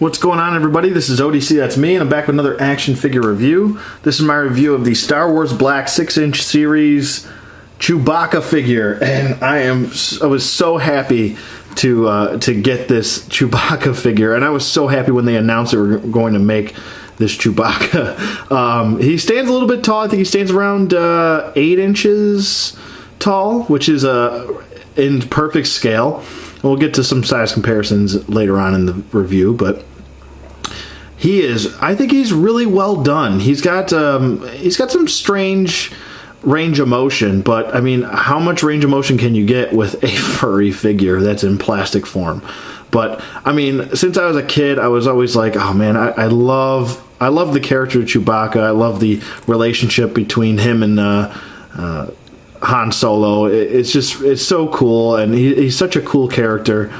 What's going on, everybody? This is ODC, that's me, and I'm back with another action figure review. This is my review of the Star Wars Black 6-inch series Chewbacca figure, and I was so happy to get this Chewbacca figure, and I was so happy when they announced they were going to make this Chewbacca. He stands a little bit tall. I think he stands around 8 inches tall, which is in perfect scale. We'll get to some size comparisons later on in the review, but I think he's really well done. He's got some strange range of motion, but I mean, how much range of motion can you get with a furry figure that's in plastic form? But I mean, since I was a kid, I was always like, oh man, I love the character of Chewbacca. I love the relationship between him and Han Solo. It's so cool, and he's such a cool character.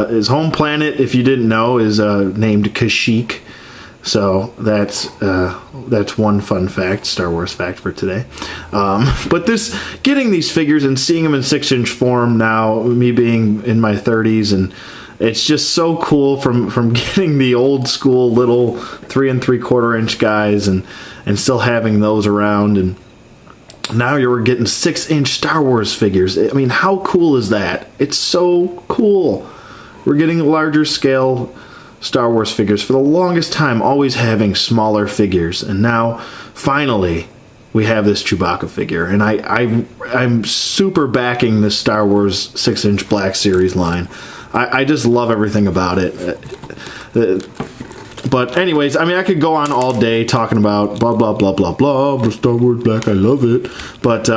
His home planet, if you didn't know, is named Kashyyyk. So that's one fun fact, Star Wars fact for today. But getting these figures and seeing them in 6-inch form now, me being in my 30s, and it's just so cool from getting the old school little 3 3/4 inch guys and still having those around, and now you're getting 6-inch Star Wars figures. I mean, how cool is that? It's so cool. We're getting larger scale Star Wars figures. For the longest time, always having smaller figures, and now finally we have this Chewbacca figure, and I'm super backing this Star Wars 6-inch Black Series line. I just love everything about it. But anyways, I mean, I could go on all day talking about blah blah blah blah blah, but Star Wars Black, I love it. But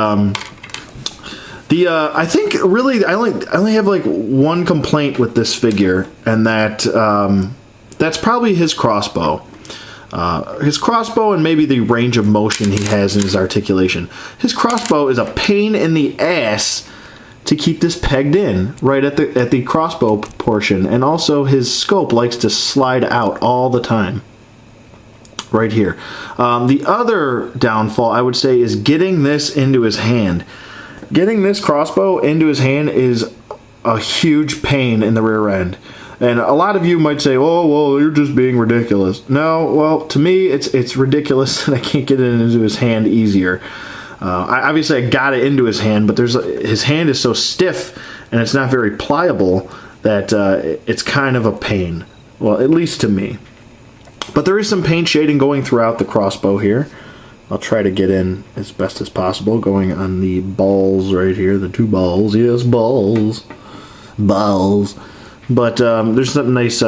I think really I only have like one complaint with this figure, and that's probably his crossbow. His crossbow, and maybe the range of motion he has in his articulation. His crossbow is a pain in the ass to keep this pegged in right at the crossbow portion, and also his scope likes to slide out all the time right here. The other downfall, I would say, is getting this into his hand. Getting this crossbow into his hand is a huge pain in the rear end. And a lot of you might say, oh, well, you're just being ridiculous. No, well, to me, it's ridiculous that I can't get it into his hand easier. Obviously, I got it into his hand, but his hand is so stiff and it's not very pliable that it's kind of a pain. Well, at least to me. But there is some paint shading going throughout the crossbow here. I'll try to get in as best as possible, going on the balls right here, the 2 balls. Yes, balls. Balls. But there's some nice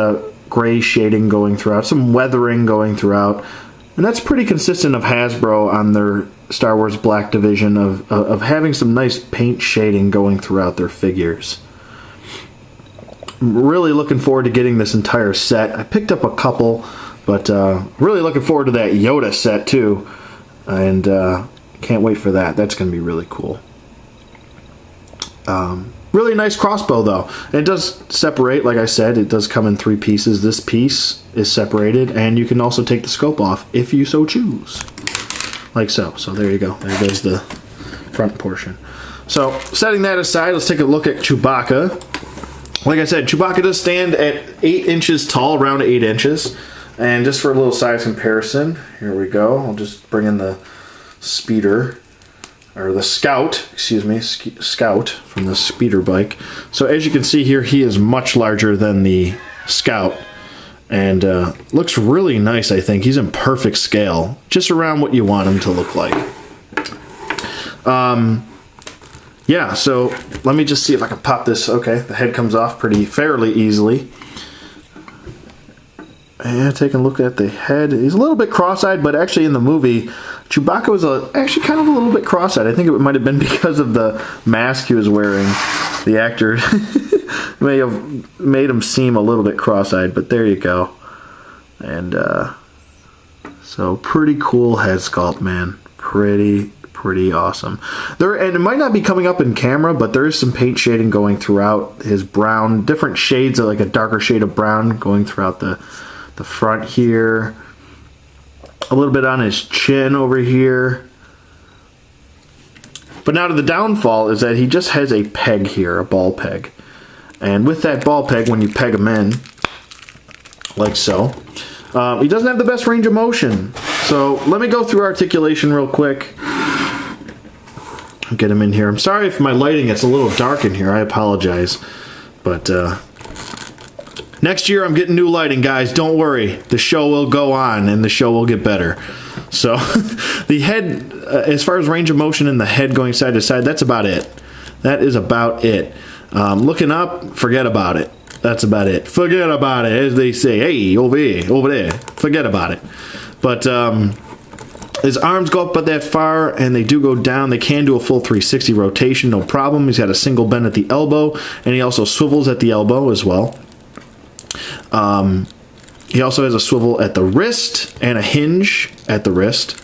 gray shading going throughout, some weathering going throughout. And that's pretty consistent of Hasbro on their Star Wars Black division of having some nice paint shading going throughout their figures. I'm really looking forward to getting this entire set. I picked up a couple, but really looking forward to that Yoda set too. And can't wait for that. That's going to be really cool. Really nice crossbow, though. And it does separate, like I said. It does come in 3 pieces. This piece is separated, and you can also take the scope off if you so choose. Like so. So there you go. There goes the front portion. So setting that aside, let's take a look at Chewbacca. Like I said, Chewbacca does stand at 8 inches tall, around 8 inches. And just for a little size comparison, here we go. I'll just bring in the speeder. Or the Scout, excuse me, Scout from the speeder bike. So as you can see here, he is much larger than the Scout, and looks really nice. I think he's in perfect scale, just around what you want him to look like. Yeah, so let me just see if I can pop this. Okay, the head comes off fairly easily. And taking a look at the head, he's a little bit cross-eyed, but actually in the movie, Chewbacca was actually kind of a little bit cross-eyed. I think it might have been because of the mask he was wearing. The actor may have made him seem a little bit cross-eyed, but there you go. And so pretty cool head sculpt, man. Pretty awesome. And it might not be coming up in camera, but there is some paint shading going throughout his brown, different shades of like a darker shade of brown going throughout the front here, a little bit on his chin over here. But now to the downfall is that he just has a peg here, a ball peg. And with that ball peg, when you peg him in, like so. He doesn't have the best range of motion. So let me go through articulation real quick. Get him in here. I'm sorry if my lighting gets a little dark in here. I apologize. But next year I'm getting new lighting, guys. Don't worry. The show will go on and the show will get better. So the head, as far as range of motion and the head going side to side, that's about it. That is about it. Looking up, forget about it. That's about it. Forget about it, as they say. Hey, over there. Forget about it. But his arms go up about that far, and they do go down. They can do a full 360 rotation, no problem. He's got a single bend at the elbow, and he also swivels at the elbow as well. He also has a swivel at the wrist and a hinge at the wrist.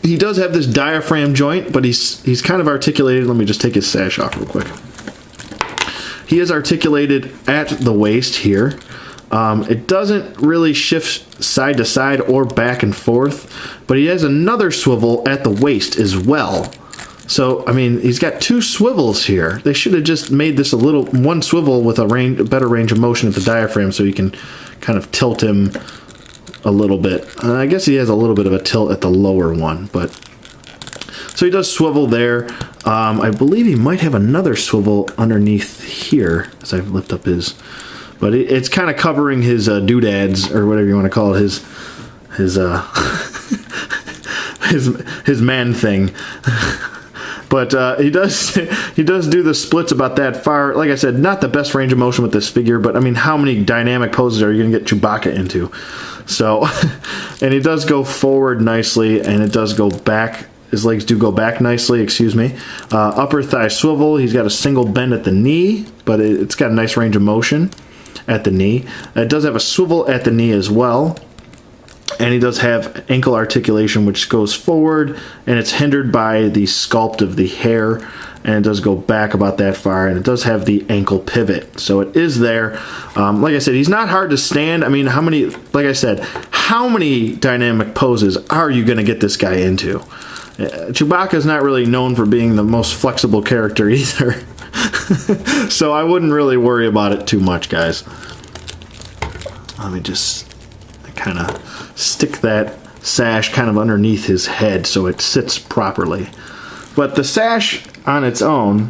He does have this diaphragm joint, but he's kind of articulated. Let me just take his sash off real quick. He is articulated at the waist here. It doesn't really shift side to side or back and forth, but he has another swivel at the waist as well. So, I mean, he's got two swivels here. They should have just made this one swivel with a better range of motion at the diaphragm so you can kind of tilt him a little bit. I guess he has a little bit of a tilt at the lower one, but so he does swivel there. I believe he might have another swivel underneath here as I lift up his, but it's kind of covering his doodads or whatever you want to call it, his man thing. But he does do the splits about that far. Like I said, not the best range of motion with this figure, but I mean, how many dynamic poses are you going to get Chewbacca into? So, and he does go forward nicely, and it does go back. His legs do go back nicely, excuse me. Upper thigh swivel. He's got a single bend at the knee, but it's got a nice range of motion at the knee. It does have a swivel at the knee as well. And he does have ankle articulation, which goes forward, and it's hindered by the sculpt of the hair, and it does go back about that far, and it does have the ankle pivot. So it is there. Like I said, he's not hard to stand. I mean, how many dynamic poses are you going to get this guy into? Chewbacca is not really known for being the most flexible character either. So I wouldn't really worry about it too much, guys. Let me just kind of stick that sash kind of underneath his head so it sits properly. But the sash on its own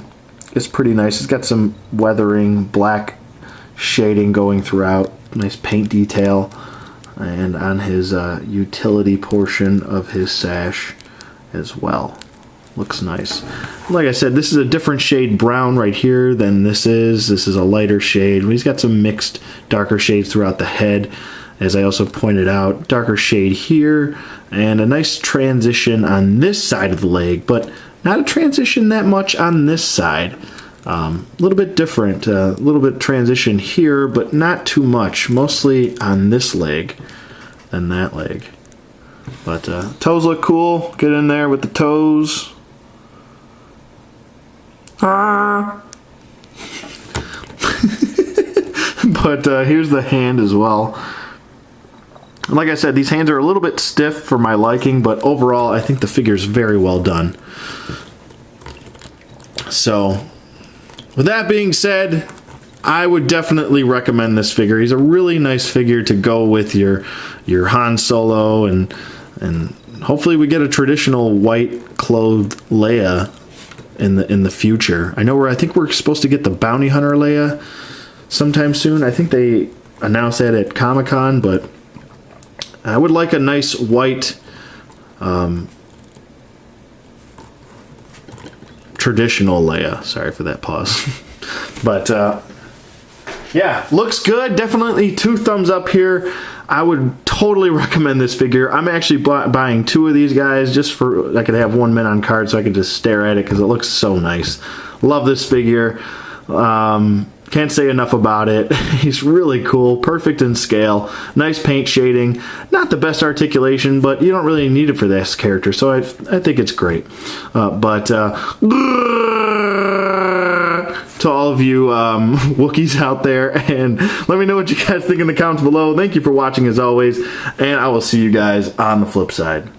is pretty nice. It's got some weathering, black shading going throughout, nice paint detail, and on his utility portion of his sash as well. Looks nice. Like I said, this is a different shade brown right here than this is. This is a lighter shade. He's got some mixed darker shades throughout the head. As I also pointed out, darker shade here, and a nice transition on this side of the leg, but not a transition that much on this side. A little bit different, a little bit transition here, but not too much, mostly on this leg than that leg. But toes look cool. Get in there with the toes. But here's the hand as well. Like I said, these hands are a little bit stiff for my liking, but overall, I think the figure's very well done. So, with that being said, I would definitely recommend this figure. He's a really nice figure to go with your Han Solo, and hopefully we get a traditional white clothed Leia in the future. I think we're supposed to get the Bounty Hunter Leia sometime soon. I think they announced that at Comic-Con, but I would like a nice white traditional Leia. Sorry for that pause. But yeah, looks good. Definitely 2 thumbs up here. I would totally recommend this figure. I'm actually buying 2 of these guys just for I could have 1 min on card so I could just stare at it because it looks so nice. Love this figure. Can't say enough about it. He's really cool, perfect in scale, nice paint shading, not the best articulation, but you don't really need it for this character, so I think it's great. But to all of you Wookiees out there, and let me know what you guys think in the comments below. Thank you for watching as always, and I will see you guys on the flip side.